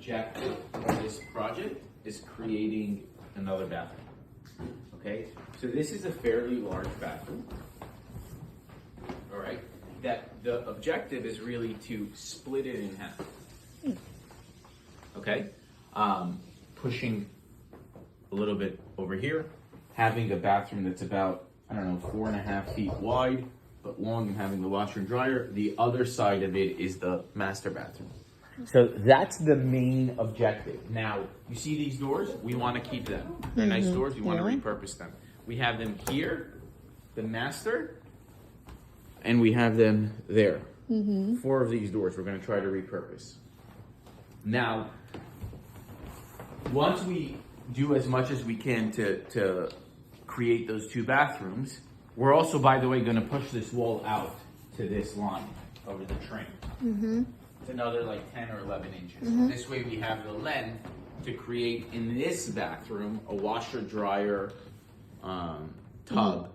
objective of this project is creating another bathroom. Okay, so this is a fairly large bathroom. All right, that the objective is really to split it in half. Okay, pushing a little bit over here, having a bathroom that's about, I don't know, 4.5 feet wide, but long, and having the washer and dryer. The other side of it is the master bathroom. So that's the main objective. Now, you see these doors? We want to keep them. They're nice doors. We want to repurpose them. We have them here, the master, and we have them there. 4 of these doors we're going to try to repurpose. Now, once we do as much as we can to create those 2 bathrooms, we're also, by the way, going to push this wall out to this line over the trim. It's another like 10 or 11 inches. This way we have the length to create in this bathroom a washer, dryer, tub,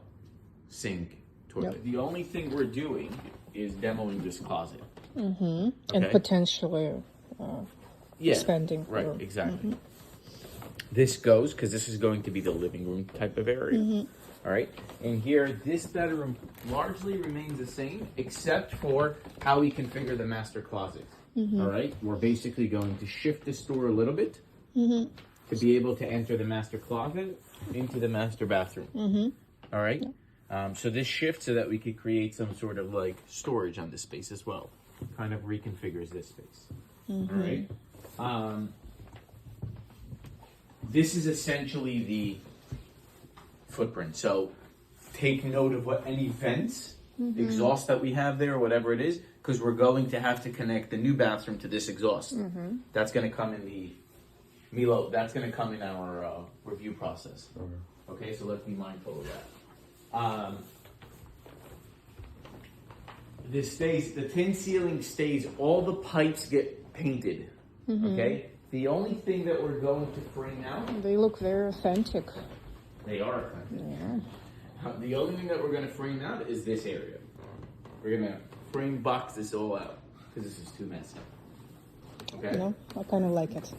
sink, toilet. The only thing we're doing is demoing this closet. Okay? And potentially expanding. Right, exactly. This goes, because this is going to be the living room type of area. All right, and here, this bedroom largely remains the same, except for how we configure the master closet. All right, we're basically going to shift this door a little bit to be able to enter the master closet into the master bathroom. All right, so this shifts so that we could create some sort of like storage on this space as well. Kind of reconfigures this space. All right. This is essentially the footprint. So take note of what any vents, exhaust that we have there, or whatever it is, because we're going to have to connect the new bathroom to this exhaust. That's going to come in the Milo. That's going to come in our review process. Okay, so let's be mindful of that. This stays. The tin ceiling stays. All the pipes get painted. Okay. The only thing that we're going to frame out. They look very authentic. They are authentic. The only thing that we're going to frame out is this area. We're going to frame box this all out because this is too messy. Okay. No, I kind of like it.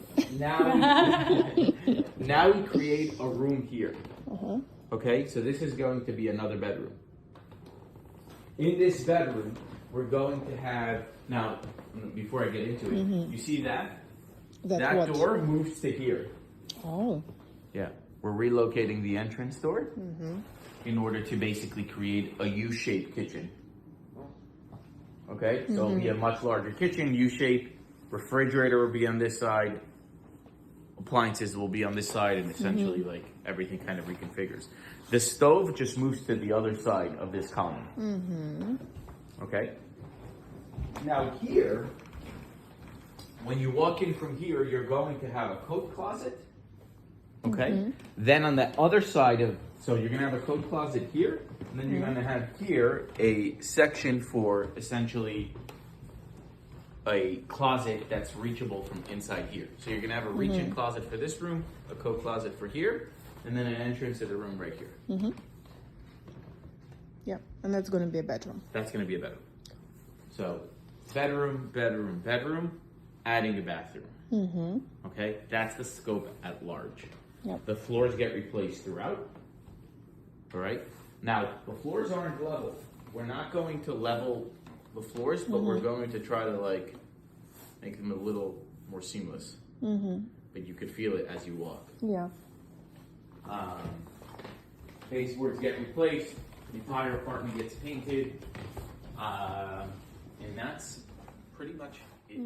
Now we create a room here. Okay, so this is going to be another bedroom. In this bedroom, we're going to have, now, before I get into it, you see that? That door moves to here. Oh. Yeah, we're relocating the entrance door in order to basically create a U-shaped kitchen. Okay, so it'll be a much larger kitchen, U-shape. Refrigerator will be on this side. Appliances will be on this side, and essentially like everything kind of reconfigures. The stove just moves to the other side of this column. Okay. Now here, when you walk in from here, you're going to have a coat closet. Okay. Then on the other side of, so you're going to have a coat closet here, and then you're going to have here a section for essentially a closet that's reachable from inside here. So you're going to have a reach-in closet for this room, a coat closet for here, and then an entrance to the room right here. Yeah, and that's going to be a bedroom. That's going to be a bedroom. So bedroom, bedroom, bedroom, adding a bathroom. Okay, that's the scope at large. The floors get replaced throughout. All right. Now the floors aren't level. We're not going to level the floors, but we're going to try to like make them a little more seamless. But you could feel it as you walk. Yeah. Baseboards get replaced. The entire apartment gets painted, and that's pretty much it.